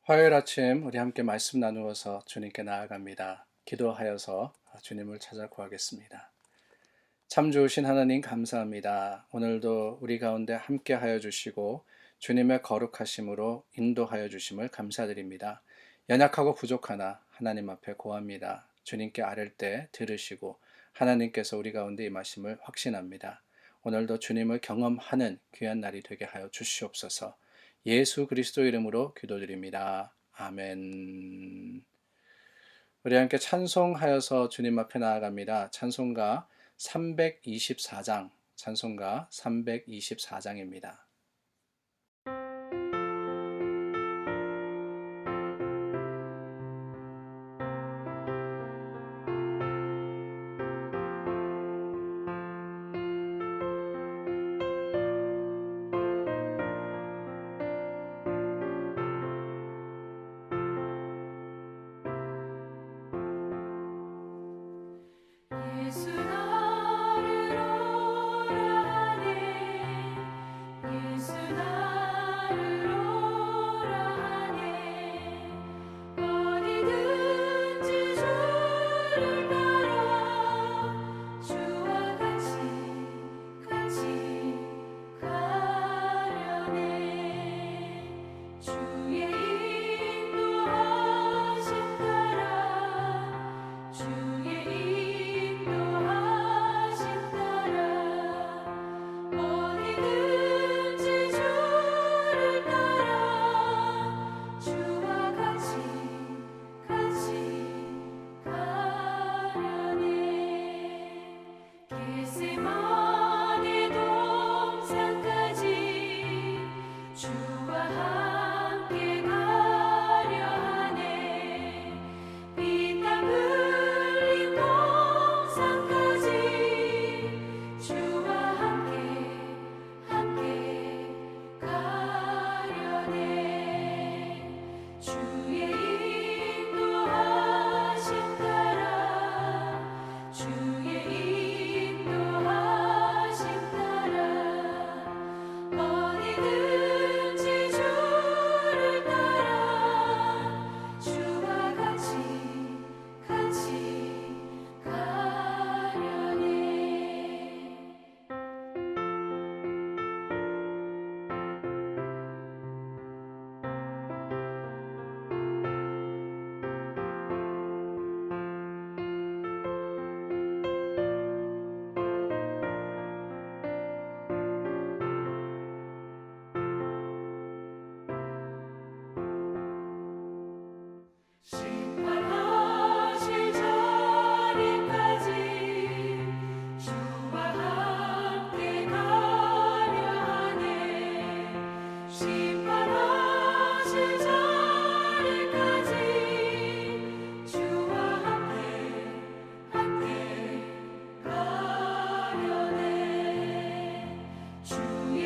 화요일 아침 우리 함께 말씀 나누어서 주님께 나아갑니다. 기도하여서 주님을 찾아 구하겠습니다. 참 좋으신 하나님 감사합니다. 오늘도 우리 가운데 함께 하여 주시고 주님의 거룩하심으로 인도하여 주심을 감사드립니다. 연약하고 부족하나 하나님 앞에 고합니다. 주님께 아랠 때 들으시고 하나님께서 우리 가운데 임하심을 확신합니다. 오늘도 주님을 경험하는 귀한 날이 되게 하여 주시옵소서. 예수 그리스도 이름으로 기도드립니다. 아멘. 우리 함께 찬송하여서 주님 앞에 나아갑니다. 찬송가 324장, 찬송가 324장입니다. 예수 나를 오라 하네 예수 나를 오라 하네 어디든지 주를 따라 주와 같이 가려네 주의 인도하심 따라 주의 인도하심 따라 어디든지 주를 따라 주와 같이 가려네 겟세마네 동산까지 주와 함께 가려 하네 피땀 흘린 동산까지 주와 함께 가려네 주의 인도하심 따라 주의 인도하심 따라 어디든지 주를 따라 주와 같이 가려네 심판하실 자리까지 주와 함께 가려 하네 심판하실 자리까지 주와 함께 가려네 주의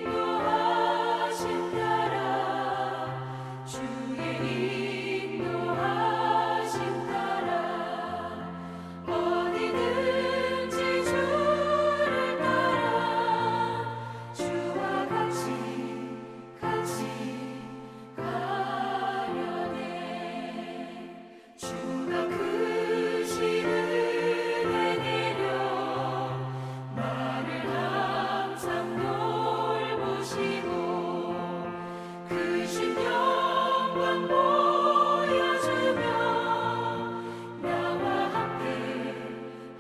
인도하심 따라 주의 인도하심 따라 어디든지 주를 따라 주와 같이 가려네 주가 크신 은혜 내려 나를 항상 돌보시고 크신 영광 보여주며 나와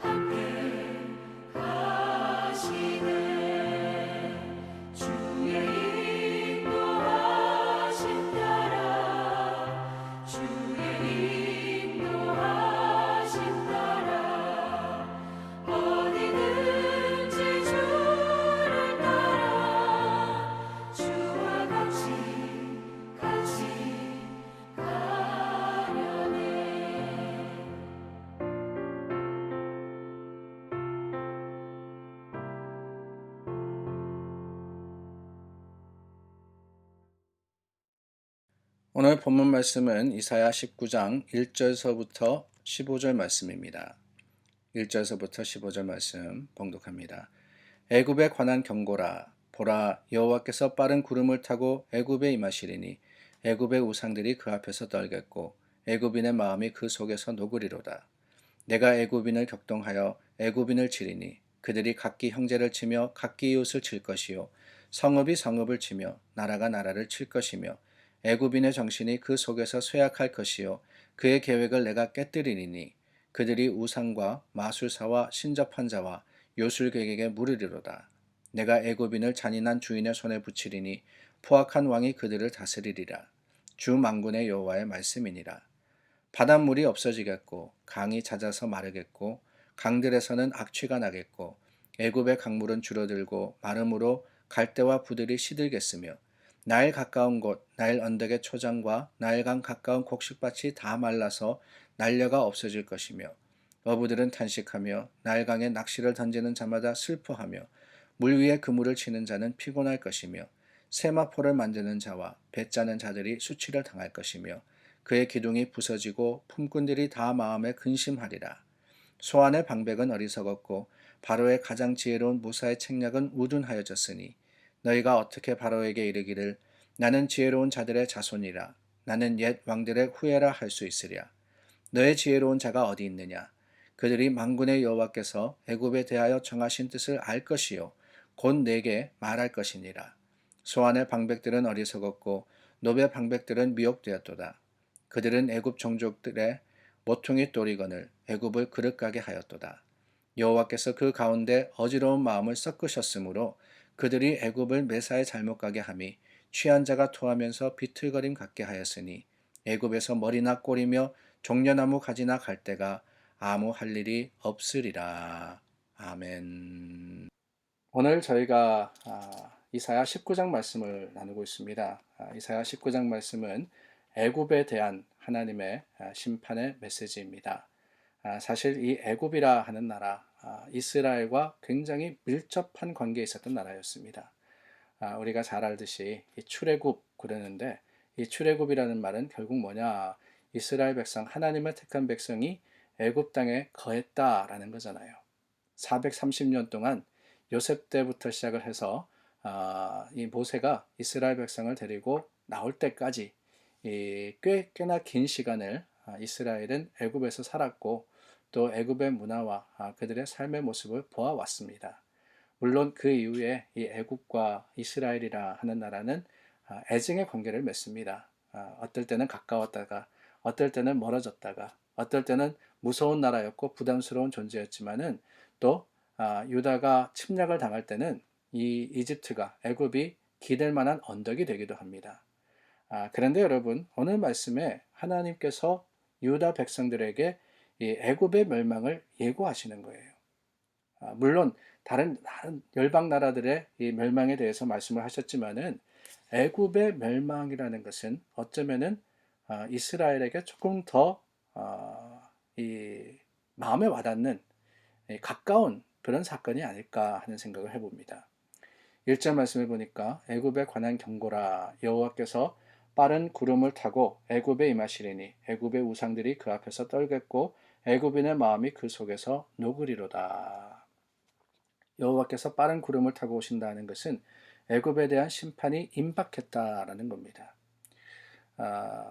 함께 가시네 주의 인도하심 따라 주의 인도하심 따라 어디든지 주를 따라 주와 같이 가려네 오늘 본문 말씀은 이사야 19장 1절서부터 15절 말씀입니다. 1절서부터 15절 말씀 봉독합니다. 애굽에 관한 경고라. 보라, 여호와께서 빠른 구름을 타고 애굽에 임하시리니 애굽의 우상들이 그 앞에서 떨겠고 애굽인의 마음이 그 속에서 녹으리로다. 내가 애굽인을 격동하여 애굽인을 치리니 그들이 각기 형제를 치며 각기 이웃을 칠 것이요 성읍이 성읍을 치며 나라가 나라를 칠 것이며 애굽인의 정신이 그 속에서 쇠약할 것이요 그의 계획을 내가 깨뜨리리니 그들이 우상과 마술사와 신접한 자와 요술객에게 물으리로다. 내가 애굽인을 잔인한 주인의 손에 붙이리니 포악한 왕이 그들을 다스리리라. 주 만군의 여호와의 말씀이니라. 바닷물이 없어지겠고 강이 잦아서 마르겠고 강들에서는 악취가 나겠고 애굽의 강물은 줄어들고 마름으로 갈대와 부들이 시들겠으며 나일 가까운 곳 나일 언덕의 초장과 나일강 가까운 곡식밭이 다 말라서 날려가 없어질 것이며 어부들은 탄식하며 나일강에 낚시를 던지는 자마다 슬퍼하며 물 위에 그물을 치는 자는 피곤할 것이며 세마포를 만드는 자와 배 짜는 자들이 수치를 당할 것이며 그의 기둥이 부서지고 품꾼들이 다 마음에 근심하리라. 소안의 방백은 어리석었고 바로의 가장 지혜로운 무사의 책략은 우둔하여졌으니 너희가 어떻게 바로에게 이르기를 나는 지혜로운 자들의 자손이라 나는 옛 왕들의 후예라 할 수 있으랴. 너의 지혜로운 자가 어디 있느냐? 그들이 만군의 여호와께서 애굽에 대하여 정하신 뜻을 알 것이요 곧 내게 말할 것이니라. 소안의 방백들은 어리석었고 노베 방백들은 미혹되었도다. 그들은 애굽 종족들의 모퉁이 또리건을 애굽을 그릇가게 하였도다. 여호와께서 그 가운데 어지러운 마음을 섞으셨으므로 그들이 애굽을 매사에 잘못 가게 함이 취한 자가 토하면서 비틀거림 같게 하였으니 애굽에서 머리나 꼬리며 종려나무 가지나 갈대가 아무 할 일이 없으리라. 아멘. 오늘 저희가 이사야 19장 말씀을 나누고 있습니다. 이사야 19장 말씀은 애굽에 대한 하나님의 심판의 메시지입니다. 사실 이 애굽이라 하는 나라, 이스라엘과 굉장히 밀접한 관계에 있었던 나라였습니다. 우리가 잘 알듯이 이 출애굽 그러는데 이 출애굽이라는 말은 결국 뭐냐? 이스라엘 백성, 하나님의 택한 백성이 애굽 땅에 거했다라는 거잖아요. 430년 동안 요셉 때부터 시작을 해서 이 모세가 이스라엘 백성을 데리고 나올 때까지 꽤나 긴 시간을 이스라엘은 애굽에서 살았고 또 애굽의 문화와 그들의 삶의 모습을 보아왔습니다. 물론 그 이후에 이 애굽과 이스라엘이라 하는 나라는 애증의 관계를 맺습니다. 어떨 때는 가까웠다가 어떨 때는 멀어졌다가 어떨 때는 무서운 나라였고 부담스러운 존재였지만은 또 유다가 침략을 당할 때는 이 이집트가 애굽이 기댈 만한 언덕이 되기도 합니다. 그런데 여러분 오늘 말씀에 하나님께서 유다 백성들에게 이 애굽의 멸망을 예고하시는 거예요. 물론 다른 열방 나라들의 이 멸망에 대해서 말씀을 하셨지만은 애굽의 멸망이라는 것은 어쩌면은 이스라엘에게 조금 더 이 마음에 와닿는 가까운 그런 사건이 아닐까 하는 생각을 해봅니다. 1절 말씀을 보니까 애굽에 관한 경고라 여호와께서 빠른 구름을 타고 애굽에 임하시리니 애굽의 우상들이 그 앞에서 떨겠고 애굽인의 마음이 그 속에서 녹으리로다. 여호와께서 빠른 구름을 타고 오신다는 것은 애굽에 대한 심판이 임박했다라는 겁니다.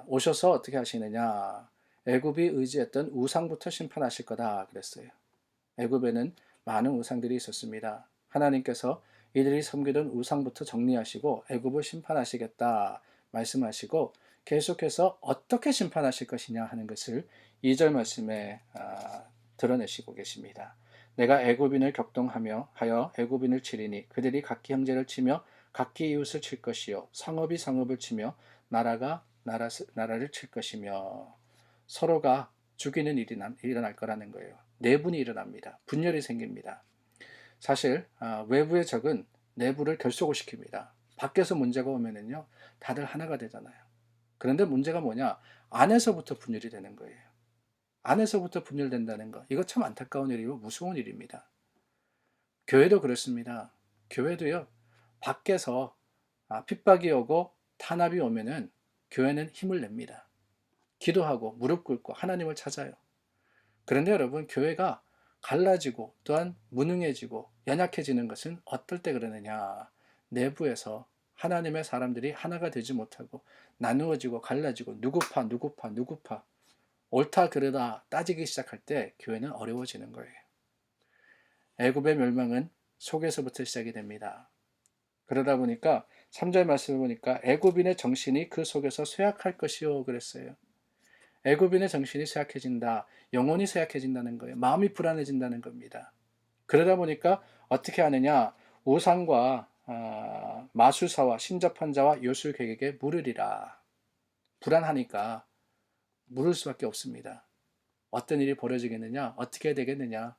오셔서 어떻게 하시느냐? 애굽이 의지했던 우상부터 심판하실 거다 그랬어요. 애굽에는 많은 우상들이 있었습니다. 하나님께서 이들이 섬기던 우상부터 정리하시고 애굽을 심판하시겠다 말씀하시고 계속해서 어떻게 심판하실 것이냐 하는 것을 2절 말씀에 드러내시고 계십니다. 내가 애굽인을 격동하며 하여 애굽인을 치리니 그들이 각기 형제를 치며 각기 이웃을 칠 것이요 성읍이 성읍을 치며 나라가 나라를 칠 것이며 서로가 죽이는 일이 일어날 거라는 거예요. 내분이 일어납니다. 분열이 생깁니다. 사실 외부의 적은 내부를 결속을 시킵니다. 밖에서 문제가 오면은요 다들 하나가 되잖아요. 그런데 문제가 뭐냐? 안에서부터 분열이 되는 거예요. 안에서부터 분열된다는 거. 이거 참 안타까운 일이고 무서운 일입니다. 교회도 그렇습니다. 교회도요 밖에서 핍박이 오고 탄압이 오면은 교회는 힘을 냅니다. 기도하고 무릎 꿇고 하나님을 찾아요. 그런데 여러분 교회가 갈라지고 또한 무능해지고 연약해지는 것은 어떨 때 그러느냐? 내부에서 하나님의 사람들이 하나가 되지 못하고 나누어지고 갈라지고 누구파 옳다 그르다 따지기 시작할 때 교회는 어려워지는 거예요. 애굽의 멸망은 속에서부터 시작이 됩니다. 그러다 보니까 3절 말씀을 보니까 애굽인의 정신이 그 속에서 쇠약할 것이요 그랬어요. 애굽인의 정신이 쇠약해진다. 영혼이 쇠약해진다는 거예요. 마음이 불안해진다는 겁니다. 그러다 보니까 어떻게 하느냐? 우상과 마술사와 신접한 자와 요술객에게 물으리라. 불안하니까 물을 수밖에 없습니다. 어떤 일이 벌어지겠느냐? 어떻게 되겠느냐?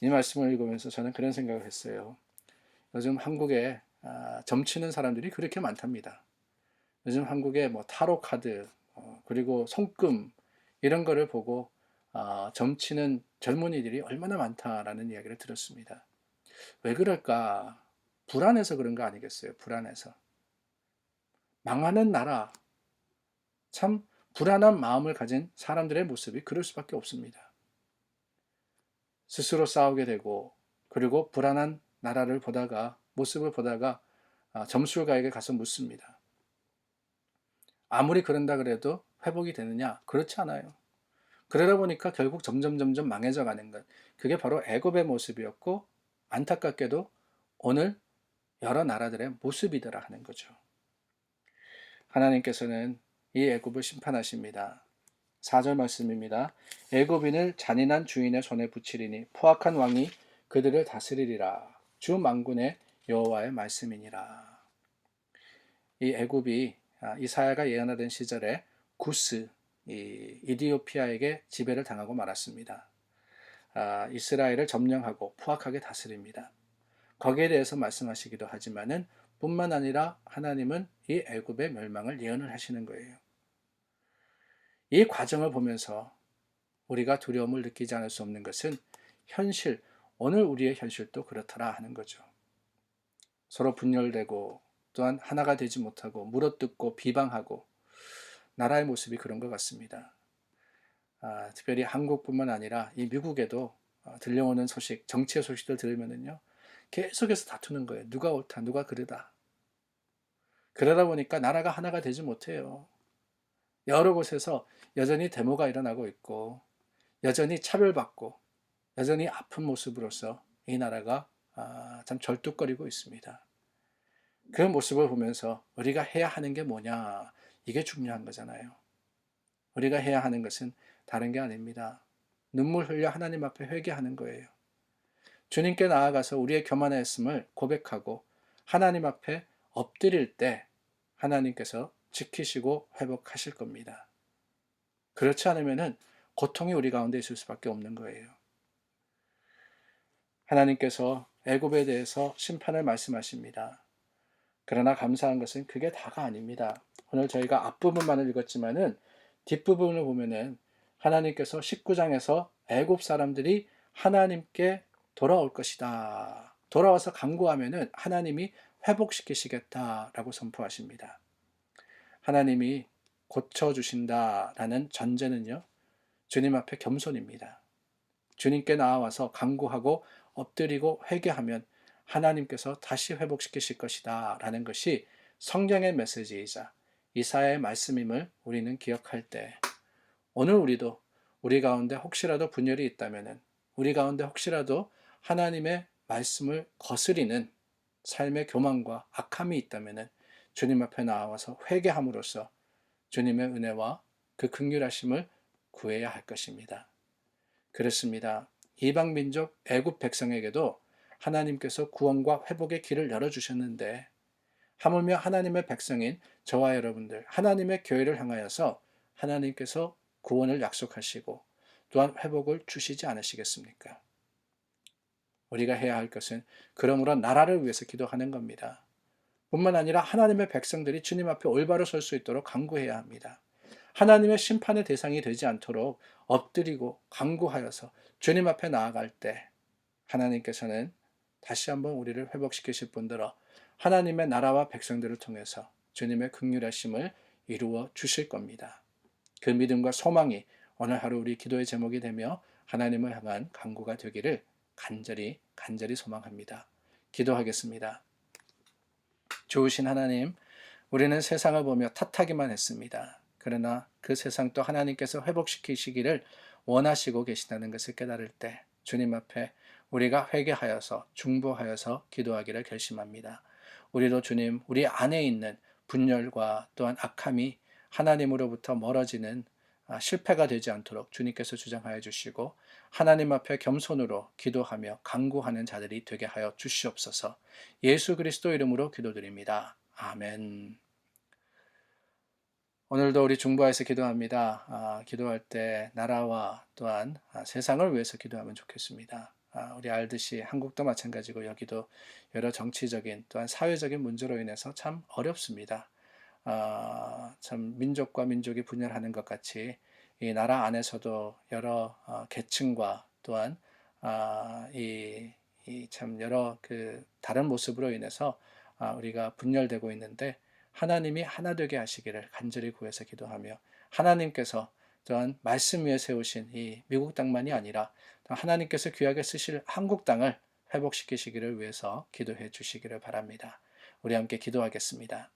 이 말씀을 읽으면서 저는 그런 생각을 했어요. 요즘 한국에 점치는 사람들이 그렇게 많답니다. 요즘 한국에 뭐 타로 카드 그리고 손금 이런 거를 보고 점치는 젊은이들이 얼마나 많다라는 이야기를 들었습니다. 왜 그럴까? 불안해서 그런 거 아니겠어요? 불안해서. 망하는 나라, 참 불안한 마음을 가진 사람들의 모습이 그럴 수밖에 없습니다. 스스로 싸우게 되고 그리고 불안한 나라를 보다가 모습을 보다가 점술가에게 가서 묻습니다. 아무리 그런다 그래도 회복이 되느냐? 그렇지 않아요. 그러다 보니까 결국 점점 망해져 가는 것. 그게 바로 애굽의 모습이었고 안타깝게도 오늘 여러 나라들의 모습이더라 하는 거죠. 하나님께서는 이 애굽을 심판하십니다. 4절 말씀입니다. 애굽인을 잔인한 주인의 손에 붙이리니 포악한 왕이 그들을 다스리리라. 주 만군의 여호와의 말씀이니라. 이 애굽이 이사야가 예언하던 시절에 구스 이디오피아에게 지배를 당하고 말았습니다. 이스라엘을 점령하고 포악하게 다스립니다. 거기에 대해서 말씀하시기도 하지만은 뿐만 아니라 하나님은 이 애굽의 멸망을 예언을 하시는 거예요. 이 과정을 보면서 우리가 두려움을 느끼지 않을 수 없는 것은 현실, 오늘 우리의 현실도 그렇더라 하는 거죠. 서로 분열되고 또한 하나가 되지 못하고 물어뜯고 비방하고 나라의 모습이 그런 것 같습니다. 특별히 한국뿐만 아니라 이 미국에도 들려오는 소식, 정치의 소식들 들으면은요, 계속해서 다투는 거예요. 누가 옳다, 누가 그르다. 그러다 보니까 나라가 하나가 되지 못해요. 여러 곳에서 여전히 데모가 일어나고 있고, 여전히 차별받고, 여전히 아픈 모습으로서 이 나라가 참 절뚝거리고 있습니다. 그 모습을 보면서 우리가 해야 하는 게 뭐냐, 이게 중요한 거잖아요. 우리가 해야 하는 것은 다른 게 아닙니다. 눈물 흘려 하나님 앞에 회개하는 거예요. 주님께 나아가서 우리의 교만했음을 고백하고 하나님 앞에 엎드릴 때 하나님께서 지키시고 회복하실 겁니다. 그렇지 않으면 고통이 우리 가운데 있을 수밖에 없는 거예요. 하나님께서 애굽에 대해서 심판을 말씀하십니다. 그러나 감사한 것은 그게 다가 아닙니다. 오늘 저희가 앞부분만을 읽었지만은 뒷부분을 보면은 하나님께서 19장에서 애굽 사람들이 하나님께 돌아올 것이다. 돌아와서 간구하면은 하나님이 회복시키시겠다라고 선포하십니다. 하나님이 고쳐주신다라는 전제는요, 주님 앞에 겸손입니다. 주님께 나와서 간구하고 엎드리고 회개하면 하나님께서 다시 회복시키실 것이다 라는 것이 성경의 메시지이자 이사야의 말씀임을 우리는 기억할 때, 오늘 우리도 우리 가운데 혹시라도 분열이 있다면, 우리 가운데 혹시라도 하나님의 말씀을 거스리는 삶의 교만과 악함이 있다면 주님 앞에 나와서 회개함으로써 주님의 은혜와 그 긍휼하심을 구해야 할 것입니다. 그렇습니다. 이방 민족 애굽 백성에게도 하나님께서 구원과 회복의 길을 열어주셨는데, 하물며 하나님의 백성인 저와 여러분들, 하나님의 교회를 향하여서 하나님께서 구원을 약속하시고 또한 회복을 주시지 않으시겠습니까? 우리가 해야 할 것은 그러므로 나라를 위해서 기도하는 겁니다. 뿐만 아니라 하나님의 백성들이 주님 앞에 올바로 설 수 있도록 간구해야 합니다. 하나님의 심판의 대상이 되지 않도록 엎드리고 간구하여서 주님 앞에 나아갈 때 하나님께서는 다시 한번 우리를 회복시키실 분들어 하나님의 나라와 백성들을 통해서 주님의 긍휼하심을 이루어 주실 겁니다. 그 믿음과 소망이 오늘 하루 우리 기도의 제목이 되며 하나님을 향한 간구가 되기를 간절히 소망합니다. 기도하겠습니다. 좋으신 하나님, 우리는 세상을 보며 탓하기만 했습니다. 그러나 그 세상 또 하나님께서 회복시키시기를 원하시고 계시다는 것을 깨달을 때 주님 앞에 우리가 회개하여서 중보하여서 기도하기를 결심합니다. 우리도 주님, 우리 안에 있는 분열과 또한 악함이 하나님으로부터 멀어지는 실패가 되지 않도록 주님께서 주장하여 주시고 하나님 앞에 겸손으로 기도하며 간구하는 자들이 되게 하여 주시옵소서. 예수 그리스도 이름으로 기도드립니다. 아멘. 오늘도 우리 중보에서 기도합니다. 기도할 때 나라와 또한 세상을 위해서 기도하면 좋겠습니다. 우리 알듯이 한국도 마찬가지고 여기도 여러 정치적인 또한 사회적인 문제로 인해서 참 어렵습니다. 참 민족과 민족이 분열하는 것 같이 이 나라 안에서도 여러 계층과 또한 참 여러 그 다른 모습으로 인해서 우리가 분열되고 있는데 하나님이 하나 되게 하시기를 간절히 구해서 기도하며 하나님께서 또한 말씀 위에 세우신 이 미국 땅만이 아니라 하나님께서 귀하게 쓰실 한국 땅을 회복시키시기를 위해서 기도해 주시기를 바랍니다. 우리 함께 기도하겠습니다.